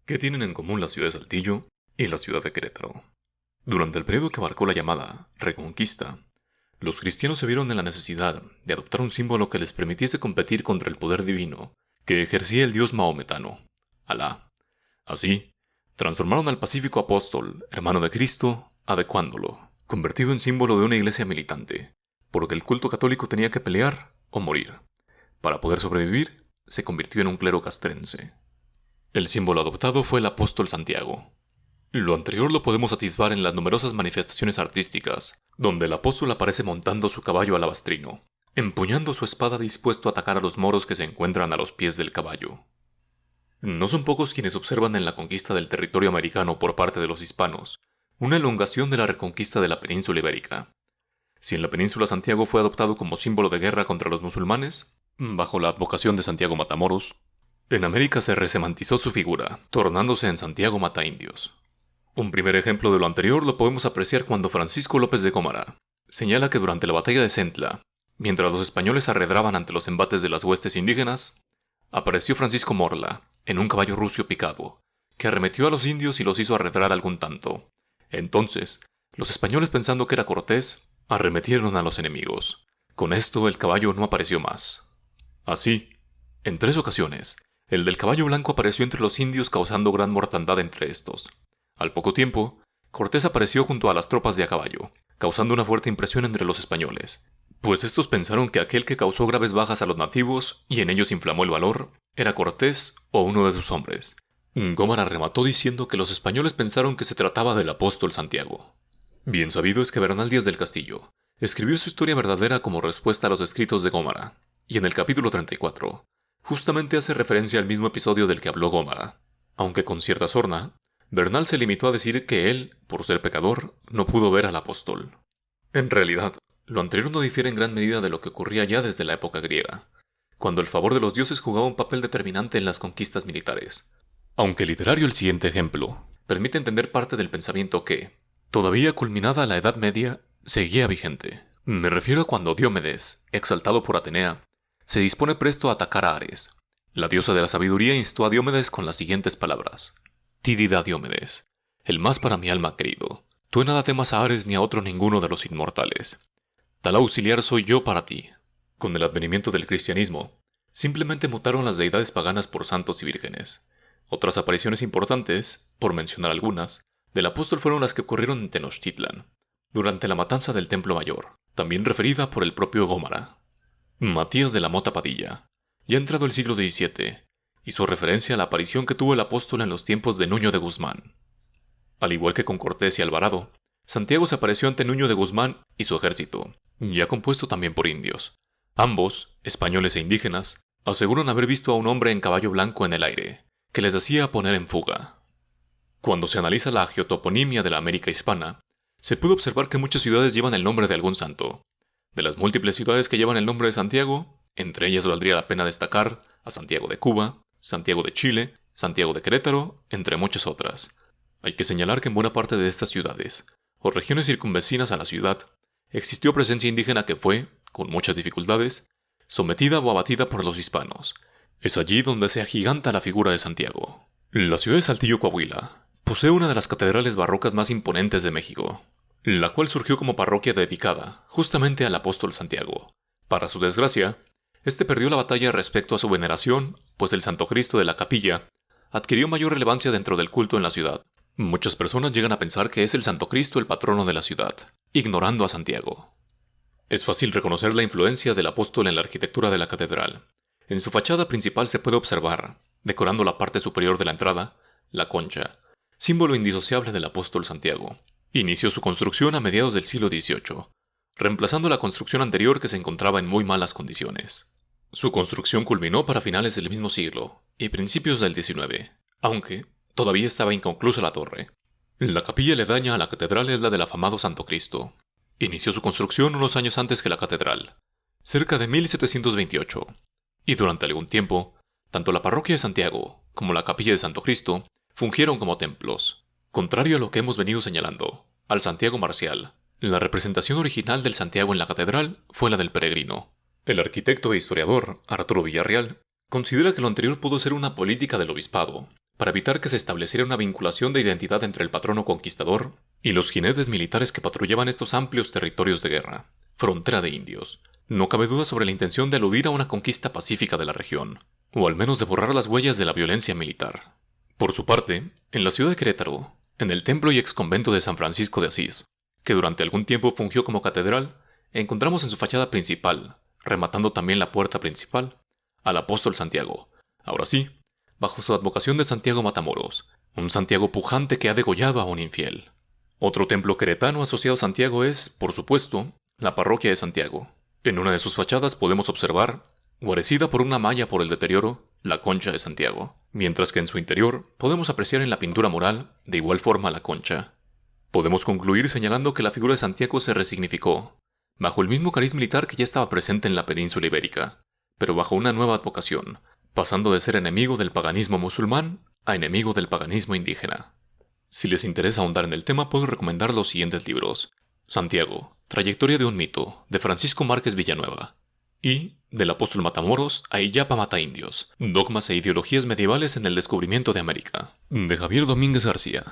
¿Qué tienen en común la ciudad de Saltillo y la ciudad de Querétaro? Durante el periodo que abarcó la llamada Reconquista, los cristianos se vieron en la necesidad de adoptar un símbolo que les permitiese competir contra el poder divino que ejercía el dios mahometano, Alá. Así, transformaron al pacífico apóstol, hermano de Cristo, adecuándolo, convertido en símbolo de una iglesia militante, porque el culto católico tenía que pelear o morir. Para poder sobrevivir, se convirtió en un clero castrense. El símbolo adoptado fue el apóstol Santiago. Lo anterior lo podemos atisbar en las numerosas manifestaciones artísticas, donde el apóstol aparece montando su caballo alabastrino, empuñando su espada dispuesto a atacar a los moros que se encuentran a los pies del caballo. No son pocos quienes observan en la conquista del territorio americano por parte de los hispanos una elongación de la reconquista de la península ibérica. Si en la península Santiago fue adoptado como símbolo de guerra contra los musulmanes, bajo la advocación de Santiago Matamoros, en América se resemantizó su figura, tornándose en Santiago Mataindios. Un primer ejemplo de lo anterior lo podemos apreciar cuando Francisco López de Gómara señala que durante la batalla de Centla, mientras los españoles arredraban ante los embates de las huestes indígenas, apareció Francisco Morla, en un caballo rucio picado, que arremetió a los indios y los hizo arredrar algún tanto. Entonces, los españoles, pensando que era Cortés, arremetieron a los enemigos. Con esto el caballo no apareció más. Así, en 3 ocasiones, el del caballo blanco apareció entre los indios causando gran mortandad entre estos. Al poco tiempo, Cortés apareció junto a las tropas de a caballo, causando una fuerte impresión entre los españoles, pues estos pensaron que aquel que causó graves bajas a los nativos y en ellos inflamó el valor era Cortés o uno de sus hombres. Gómara remató diciendo que los españoles pensaron que se trataba del apóstol Santiago. Bien sabido es que Bernal Díaz del Castillo escribió su historia verdadera como respuesta a los escritos de Gómara, y en el capítulo 34, justamente hace referencia al mismo episodio del que habló Gómara, aunque con cierta sorna. Bernal se limitó a decir que él, por ser pecador, no pudo ver al apóstol. En realidad, lo anterior no difiere en gran medida de lo que ocurría ya desde la época griega, cuando el favor de los dioses jugaba un papel determinante en las conquistas militares. Aunque literario, el siguiente ejemplo permite entender parte del pensamiento que, todavía culminada la Edad Media, seguía vigente. Me refiero a cuando Diomedes, exaltado por Atenea, se dispone presto a atacar a Ares. La diosa de la sabiduría instó a Diomedes con las siguientes palabras: Tídida Diomedes, el más para mi alma querido, tú en nada temas a Ares ni a otro ninguno de los inmortales. Tal auxiliar soy yo para ti. Con el advenimiento del cristianismo, simplemente mutaron las deidades paganas por santos y vírgenes. Otras apariciones importantes, por mencionar algunas, del apóstol fueron las que ocurrieron en Tenochtitlan, durante la matanza del Templo Mayor, también referida por el propio Gómara. Matías de la Mota Padilla, ya entrado el siglo XVII, hizo referencia a la aparición que tuvo el apóstol en los tiempos de Nuño de Guzmán. Al igual que con Cortés y Alvarado, Santiago se apareció ante Nuño de Guzmán y su ejército, ya compuesto también por indios. Ambos, españoles e indígenas, aseguran haber visto a un hombre en caballo blanco en el aire, que les hacía poner en fuga. Cuando se analiza la geotoponimia de la América hispana, se puede observar que muchas ciudades llevan el nombre de algún santo. De las múltiples ciudades que llevan el nombre de Santiago, entre ellas valdría la pena destacar a Santiago de Cuba, Santiago de Chile, Santiago de Querétaro, entre muchas otras. Hay que señalar que en buena parte de estas ciudades, o regiones circunvecinas a la ciudad, existió presencia indígena que fue, con muchas dificultades, sometida o abatida por los hispanos. Es allí donde se agiganta la figura de Santiago. La ciudad de Saltillo, Coahuila, posee una de las catedrales barrocas más imponentes de México, la cual surgió como parroquia dedicada justamente al apóstol Santiago. Para su desgracia, este perdió la batalla respecto a su veneración, pues el Santo Cristo de la capilla adquirió mayor relevancia dentro del culto en la ciudad. Muchas personas llegan a pensar que es el Santo Cristo el patrono de la ciudad, ignorando a Santiago. Es fácil reconocer la influencia del apóstol en la arquitectura de la catedral. En su fachada principal se puede observar, decorando la parte superior de la entrada, la concha, símbolo indisociable del apóstol Santiago. Inició su construcción a mediados del siglo XVIII, reemplazando la construcción anterior que se encontraba en muy malas condiciones. Su construcción culminó para finales del mismo siglo y principios del XIX, aunque todavía estaba inconclusa la torre. La capilla aledaña a la catedral es la del afamado Santo Cristo. Inició su construcción unos años antes que la catedral, cerca de 1728, y durante algún tiempo, tanto la parroquia de Santiago como la capilla de Santo Cristo fungieron como templos. Contrario a lo que hemos venido señalando, al Santiago marcial, la representación original del Santiago en la catedral fue la del peregrino. El arquitecto e historiador Arturo Villarreal considera que lo anterior pudo ser una política del obispado, para evitar que se estableciera una vinculación de identidad entre el patrono conquistador y los jinetes militares que patrullaban estos amplios territorios de guerra, frontera de indios. No cabe duda sobre la intención de aludir a una conquista pacífica de la región, o al menos de borrar las huellas de la violencia militar. Por su parte, en la ciudad de Querétaro, en el templo y exconvento de San Francisco de Asís, que durante algún tiempo fungió como catedral, encontramos en su fachada principal, rematando también la puerta principal, al apóstol Santiago, ahora sí, bajo su advocación de Santiago Matamoros, un Santiago pujante que ha degollado a un infiel. Otro templo queretano asociado a Santiago es, por supuesto, la parroquia de Santiago. En una de sus fachadas podemos observar, guarecida por una malla por el deterioro, la concha de Santiago, mientras que en su interior podemos apreciar en la pintura mural, de igual forma, la concha. Podemos concluir señalando que la figura de Santiago se resignificó, bajo el mismo cariz militar que ya estaba presente en la península ibérica, pero bajo una nueva advocación, pasando de ser enemigo del paganismo musulmán a enemigo del paganismo indígena. Si les interesa ahondar en el tema, puedo recomendar los siguientes libros: Santiago, Trayectoria de un mito, de Francisco Márquez Villanueva, y Del apóstol Matamoros a Illapa Mata Indios, Dogmas e ideologías medievales en el descubrimiento de América, de Javier Domínguez García.